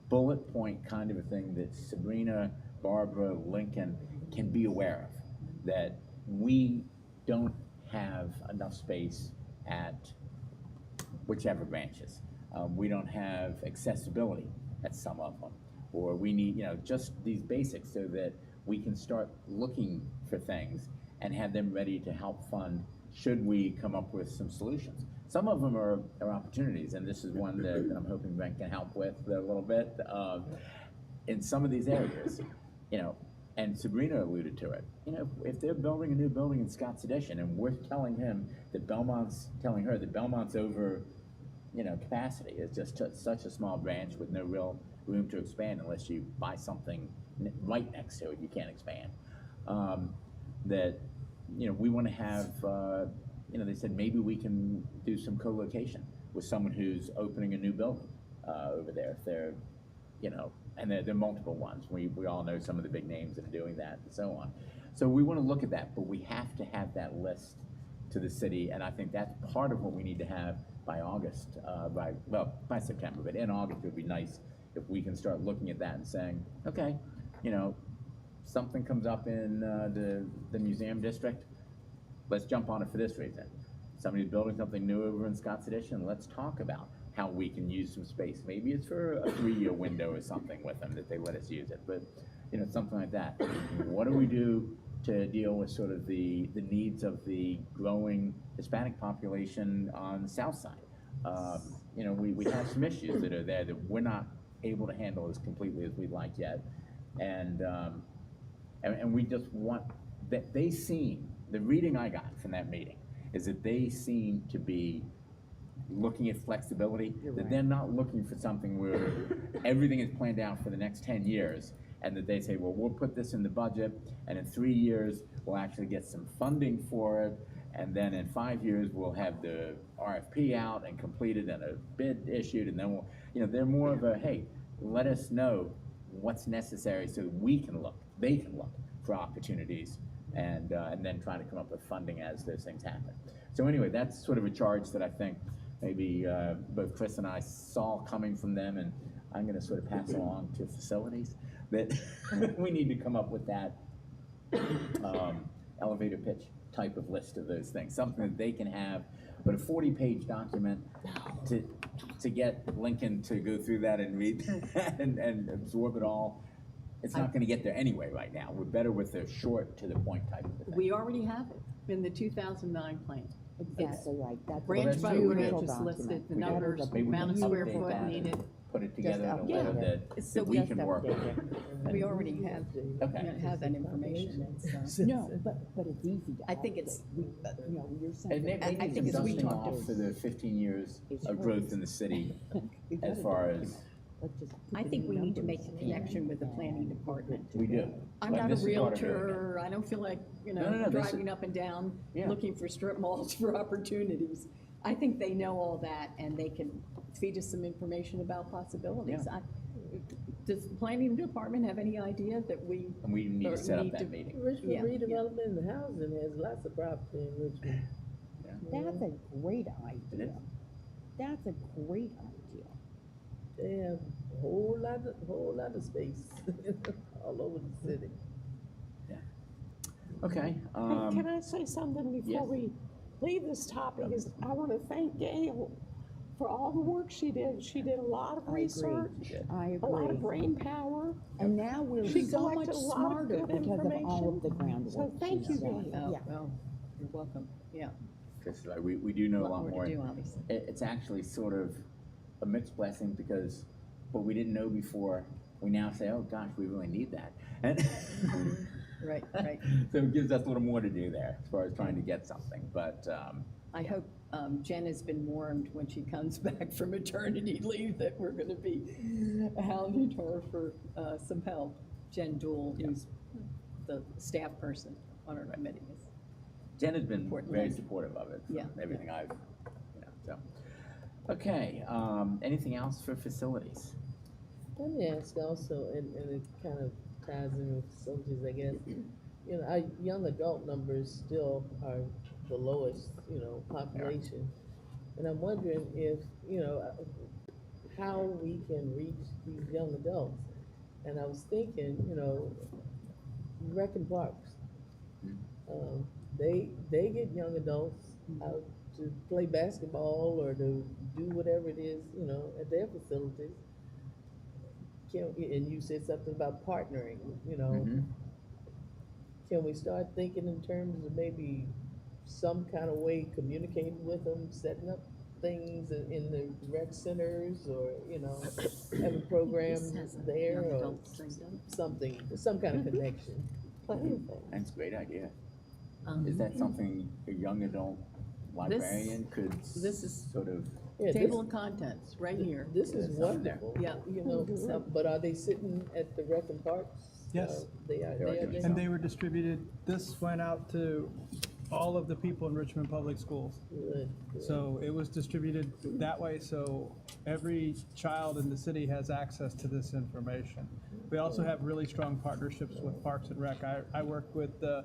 bullet point kind of a thing that Sabrina, Barbara, Lincoln can be aware of, that we don't have enough space at whichever branches. We don't have accessibility at some of them, or we need, just these basics so that we can start looking for things and have them ready to help fund should we come up with some solutions. Some of them are opportunities, and this is one that I'm hoping Brent can help with a little bit. In some of these areas, and Sabrina alluded to it, if they're building a new building in Scott's Addition and we're telling her that Belmont's over capacity. It's just such a small branch with no real room to expand unless you buy something right next to it. You can't expand. That, we want to have, they said maybe we can do some co-location with someone who's opening a new building over there. If they're, and there are multiple ones. We all know some of the big names that are doing that and so on. So we want to look at that, but we have to have that list to the city, and I think that's part of what we need to have by August, by September, but in August, it would be nice if we can start looking at that and saying, okay, something comes up in the museum district, let's jump on it for this reason. Somebody's building something new over in Scott's Addition, let's talk about how we can use some space. Maybe it's for a 3-year window or something with them that they let us use it, but something like that. What do we do to deal with sort of the needs of the growing Hispanic population on the south side? We have some issues that are there that we're not able to handle as completely as we'd like yet, and we just want that they seem, the reading I got from that meeting is that they seem to be looking at flexibility, that they're not looking for something where everything is planned out for the next 10 years, and that they say, well, we'll put this in the budget, and in 3 years, we'll actually get some funding for it, and then in 5 years, we'll have the RFP out and completed and a bid issued, and then they're more of a, hey, let us know what's necessary so that they can look for opportunities, and then try to come up with funding as those things happen. So anyway, that's sort of a charge that I think maybe both Chris and I saw coming from them, and I'm going to sort of pass along to facilities, that we need to come up with that elevator pitch type of list of those things, something that they can have, but a 40-page document to get Lincoln to go through that and read that and absorb it all. It's not going to get there anyway right now. We're better with the short to the point type of thing. We already have it in the 2009 plan. Exactly right. That's Branch by beautiful branch is document. listed, the We do. numbers, Maybe we amount of can square update foot that and needed. Put it together in a update letter it. that So we Just can work with. update it. We already have, Okay. have that information. No, but it's easy to. I think it's- You're saying. And maybe I think as we dusting talked off for the 15 years of growth in the city as far as I think we need to make a connection with the planning department. we do. I'm But not a this is part of it. realtor, I don't feel like, No, this driving is- up and down, Yeah. looking for strip malls for opportunities. I think they know all that, and they can feed us some information about possibilities. Does the planning department have any idea that we, And we need Or to set up need that to- meeting. Richmond Yeah, redevelopment and housing has lots of property in Richmond. That's a great It idea. is. That's a great idea. They have a whole lot of space all over the city. Okay. Hey, can I say something yes. before we leave this topic? Is I want to thank Gail for all the work she did. She did a lot of I agree. research, I a lot of agree. brain power. And now we're She so much collected a lot of smarter good because of all of the groundwork. So thank she's you, done. Gail. oh, Yeah. well, you're welcome, yeah. Chris, we do know a lot more. to do, obviously. It's actually sort of a mixed blessing because what we didn't know before, we now say, oh gosh, we really need that. And Right, right. so it gives us a little more to do there as far as trying to get something, but I hope Jen has been warned when she comes back from maternity leave that we're gonna be hounding her for some help. Jen Dool, who's the staff person on our committee. Jen has been Important very link. supportive of it, Yeah, everything I've, so. Okay, anything else for facilities? Let me ask also, and it kind of ties in with facilities, I guess. Our young adult numbers still are the lowest, population. And I'm wondering if, how we can reach these young adults. And I was thinking, rec and parks. They get young adults out to play basketball or to do whatever it is, at their facilities. And you said something about partnering, Mhm. Can we start thinking in terms of maybe some kind of way communicating with them, setting up things in the rec centers or, having programs there or something, some kind of connection? Plenty of things. That's a great idea. Is that something a young adult librarian could This is- sort of Yeah, Table of contents, right here. This is There's something there. wonderful. Yeah. You know, but are they sitting at the Rec and Parks? Yes. They are They are doing there. And they were distributed, this went out to all of the people in Richmond Public Schools. Good, good. So it was distributed that way, so every child in the city has access to this information. We also have really strong partnerships with Parks and Rec. I work with the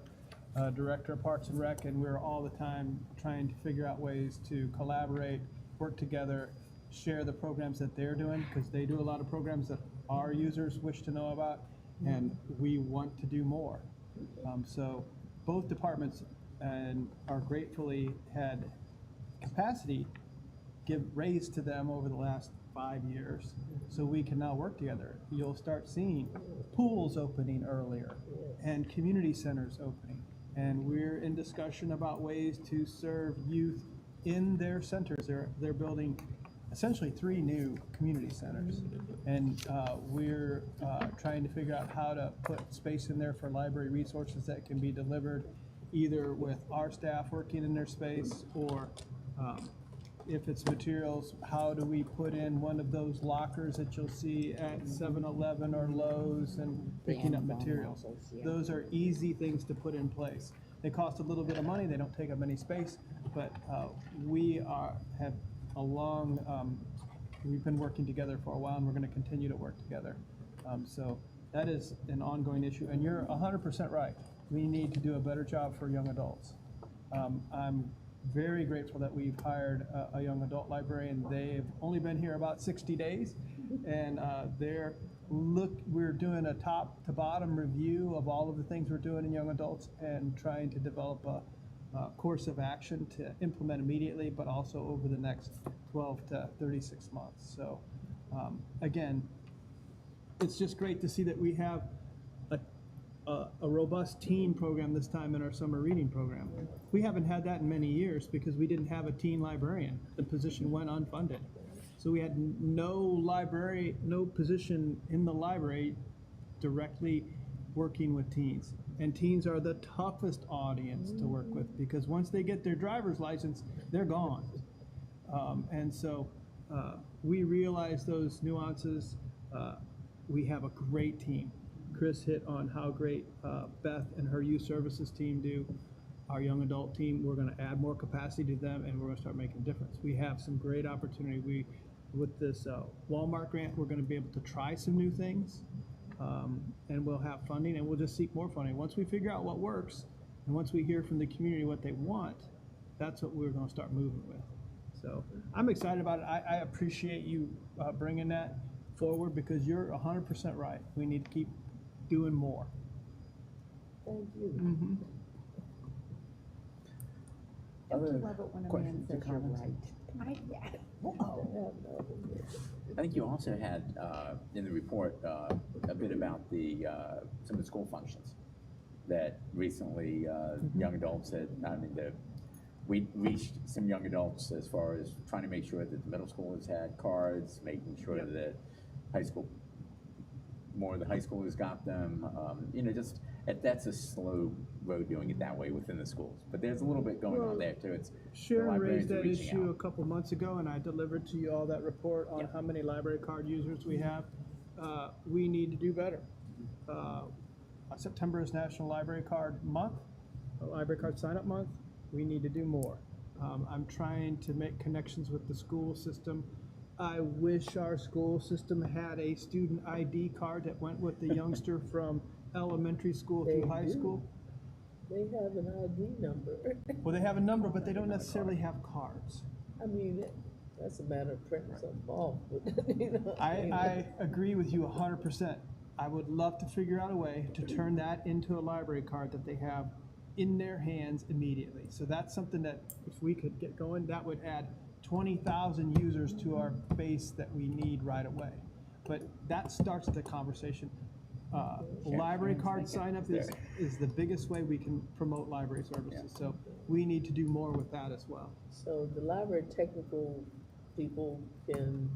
Director of Parks and Rec, and we're all the time trying to figure out ways to collaborate, work together, share the programs that they're doing, because they do a lot of programs that our users wish to know about, and we want to do more. So both departments and are gratefully had capacity raised to them over the last 5 years, so we can now work together. You'll start seeing pools opening earlier and community centers opening, and we're in discussion about ways to serve youth in their centers. They're building essentially 3 new community centers, and we're trying to figure out how to put space in there for library resources that can be delivered either with our staff working in their space, or if it's materials, how do we put in one of those lockers that you'll see at 7-Eleven or Lowe's and picking up Amazon materials. lockers, yeah. Those are easy things to put in place. They cost a little bit of money, they don't take up any space, but have a long, we've been working together for a while, and we're gonna continue to work together. So that is an ongoing issue, and you're 100% right. We need to do a better job for young adults. I'm very grateful that we've hired a young adult librarian. They've only been here about 60 days, and we're doing a top to bottom review of all of the things we're doing in young adults and trying to develop a course of action to implement immediately, but also over the next 12 to 36 months. So again, it's just great to see that we have a robust teen program this time in our summer reading program. We haven't had that in many years because we didn't have a teen librarian. The position went unfunded. So we had no position in the library directly working with teens. And teens are the toughest audience to work with, because once they get their driver's license, they're gone. And so we realize those nuances. We have a great team. Chris hit on how great Beth and her youth services team do. Our young adult team, we're going to add more capacity to them, and we're going to start making a difference. We have some great opportunity. With this Walmart grant, we're going to be able to try some new things, and we'll have funding, and we'll just seek more funding. Once we figure out what works, and once we hear from the community what they want, that's what we're going to start moving with. So I'm excited about it. I appreciate you bringing that forward, because you're 100% right. We need to keep doing more. Thank you. Mm-hmm. Don't you Other love it when a man questions or says you're comments? right? I think you also had in the report a bit about some of the school functions that recently young adults had. We reached some young adults as far as trying to make sure that the middle school has had cards, making sure that more of the high schoolers got them. That's a slow road doing it that way within the schools. But there's a little bit going on there too. Sharon raised that reaching issue out. a couple months ago, and I delivered to you all that report on how many library card users we have. We need to do better. September is National Library Card Month, Library Card Sign Up Month. We need to do more. I'm trying to make connections with the school system. I wish our school system had a student ID card that went with the youngster from elementary school through high school. They have an ID number. Well, they have a number, but they don't necessarily have cards. I mean, that's a matter of printing something off. But, you know, I agree with you 100%. I would love to figure out a way to turn that into a library card that they have in their hands immediately. So that's something that if we could get going, that would add 20,000 users to our base that we need right away. But that starts the conversation. Library card sign up is the biggest way we can promote library services. So we need to do more with that as well. So the library technical people can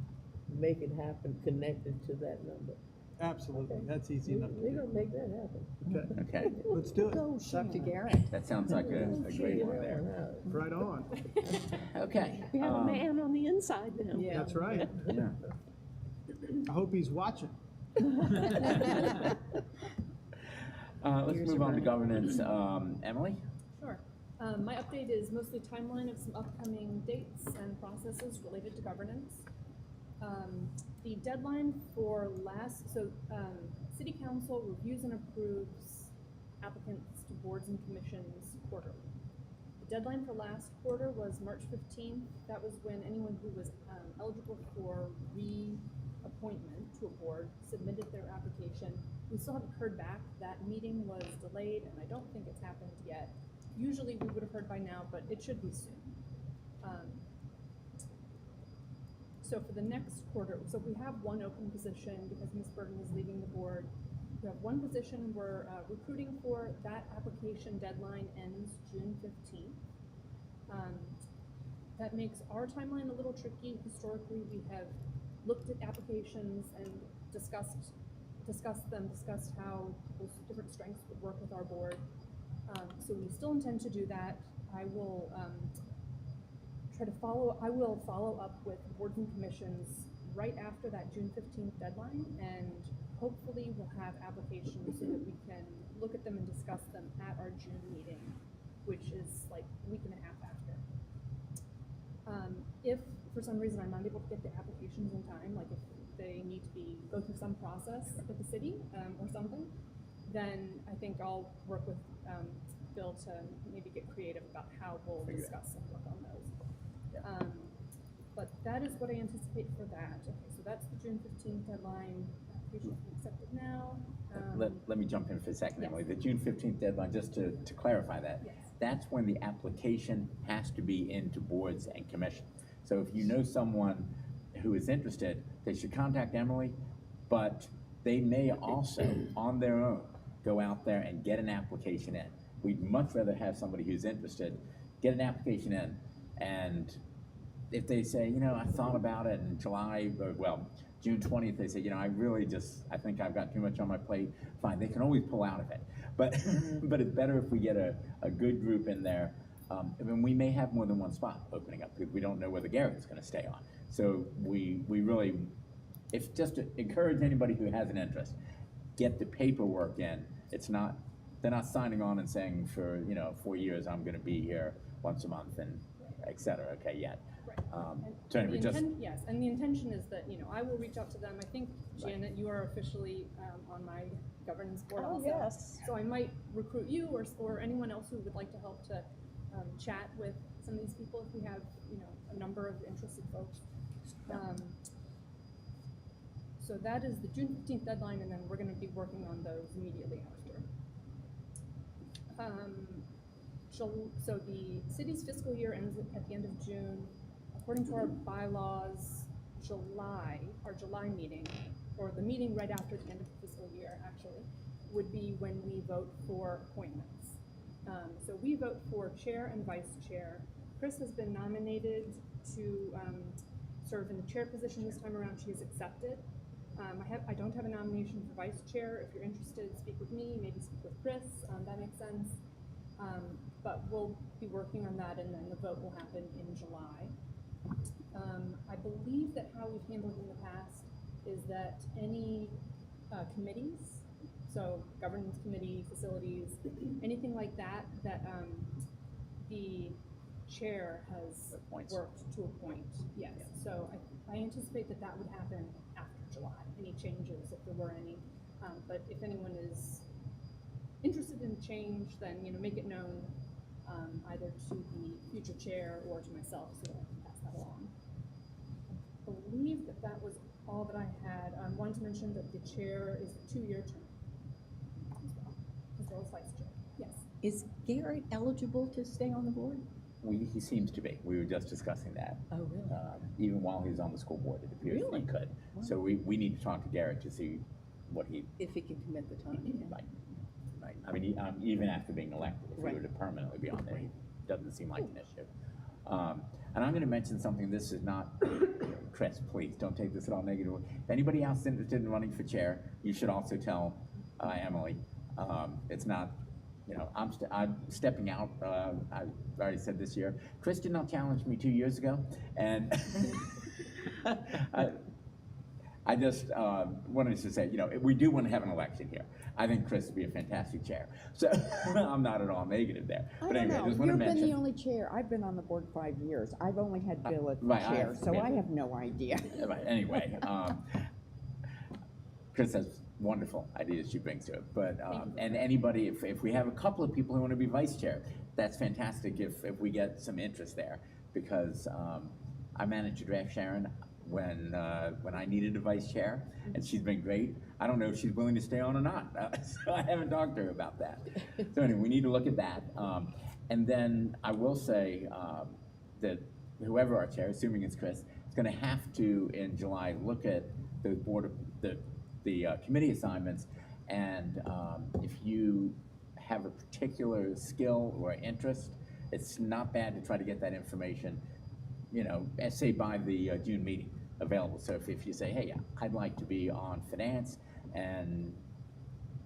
make it happen connected to that number. Absolutely, that's easy enough to We're do. gonna make that happen. Okay, Okay, let's do it. Dr. Garrett. that sounds like a great one there. Right on. Okay. We have a man on the inside now. Yeah. That's right. Yeah. I hope he's watching. Let's move on to governance. Emily? Sure. My update is mostly timeline of some upcoming dates and processes related to governance. The deadline for City Council reviews and approves applicants to boards and commissions quarterly. The deadline for last quarter was March 15th. That was when anyone who was eligible for reappointment to a board submitted their application. We still haven't heard back. That meeting was delayed, and I don't think it's happened yet. Usually we would have heard by now, but it should be soon. So for the next quarter, so we have one open position because Ms. Burton is leaving the board. We have one position we're recruiting for. That application deadline ends June 15th. That makes our timeline a little tricky. Historically, we have looked at applications and discussed how those different strengths would work with our board. So we still intend to do that. I will follow up with boards and commissions right after that June 15th deadline, and hopefully we'll have applications so that we can look at them and discuss them at our June meeting, which is like a week and a half after. If for some reason I'm not able to get the applications in time, like if they need to go through some process with the city or something, then I think I'll work with Bill to maybe get creative about how we'll discuss and work on those. But that is what I anticipate for that. Okay, so that's the June 15th deadline. Applications will be accepted now. Let me jump in for a second, Yes. Emily. The June 15th deadline, just to clarify that, Yes. that's when the application has to be into boards and commission. So if you know someone who is interested, they should contact Emily, but they may also, on their own, go out there and get an application in. We'd much rather have somebody who's interested get an application in, and if they say, I thought about it in July, or June 20th, they say, I think I've got too much on my plate, fine, they can always pull out of it. But but it's better if we get a good group in there. And we may have more than one spot opening up because we don't know whether Garrett's gonna stay on. So we really, if just to encourage anybody who has an interest, get the paperwork in. They're not signing on and saying for, 4 years, I'm gonna be here once a month and et cetera, okay, yet. So anyway, Yes, and the intention is that, I will reach out to them. I think, Janet, you are officially on my governance board Oh, also. yes. So I might recruit you or anyone else who would like to help to chat with some of these people if we have, a number of interested folks. So that is the June 15th deadline, and then we're gonna be working on those immediately after. So the city's fiscal year ends at the end of June. According to our bylaws, our July meeting, or the meeting right after the end of the fiscal year, actually, would be when we vote for appointments. So we vote for chair and vice chair. Chris has been nominated to serve in the chair position this time around. She has accepted. I don't have a nomination for vice chair. If you're interested, speak with me, maybe speak with Chris. That makes sense. But we'll be working on that, and then the vote will happen in July. I believe that how we've handled in the past is that any committees, so governance committee, facilities, anything like that, the chair has worked to appoint, yes. So I anticipate that would happen after July, any changes, if there were any. But if anyone is interested in change, then, make it known either to the future chair or to myself so that I can pass that along. I believe that was all that I had. I wanted to mention that the chair is a 2-year term as well as vice chair. Yes. Is Garrett eligible to stay on the board? he seems to be. We were just discussing that. Oh, really? Even while he's on the school board, it appears Really? he could. Wow. So we need to talk to Garrett to see what he If he can commit the time. Right. I mean, even after being elected, if he Right. were to permanently be on there, it doesn't seem like an issue. And I'm gonna mention something, this is not, Chris, please, don't take this at all negatively. If anybody else is interested in running for chair, you should also tell Emily. It's not, you know, I'm stepping out, I've already said this year. Chris did not challenge me 2 years ago, and I just wanted to say, you know, we do want to have an election here. I think Chris would be a fantastic chair. So I'm not at all negative there. I But don't anyway, I know, just want to you've been the mention. only chair, I've been on the board 5 years, I've only had Bill as the right, chair, so I have no idea. Right, anyway, Chris has wonderful ideas she brings to it. But, and anybody, if we have a couple of people who want to be vice chair, that's fantastic if we get some interest there. Because I managed to draft Sharon when I needed a vice chair, and she's been great. I don't know if she's willing to stay on or not, so I haven't talked to her about that. So anyway, we need to look at that. And then I will say that whoever our chair, assuming it's Chris, is going to have to, in July, look at the board of the committee assignments, and if you have a particular skill or interest, it's not bad to try to get that information, you know, say by the June meeting available. So if you say, hey, I'd like to be on finance, and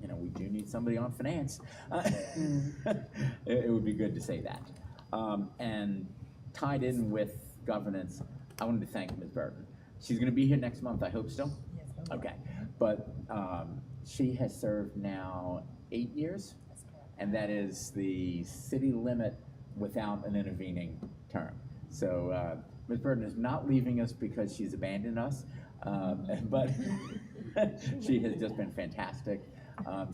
you know, we do need somebody on finance, it would be good to say that. And tied in with governance, I wanted to thank Ms. Burton. She's going to be here next month, I hope still? Yes. Okay, but she has served now 8 years, and that is the city limit without an intervening term. So Ms. Burton is not leaving us because she's abandoned us, but she has just been fantastic.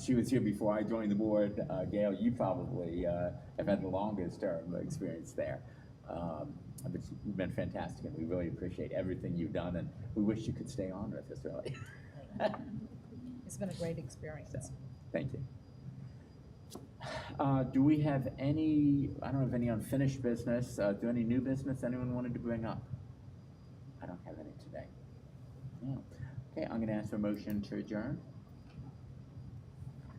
She was here before I joined the board. Gail, you probably have had the longest term experience there. But you've been fantastic, and we really appreciate everything you've done, and we wish you could stay on with us, really. It's been a great experience. So, thank you. Do we have any, I don't have any unfinished business. Do any new business anyone wanted to bring up? I don't have any today. No. Okay, I'm going to ask for a motion to adjourn.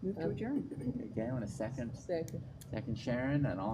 Move to adjourn. Okay, Gail, in a second. Second. Second, Sharon, and all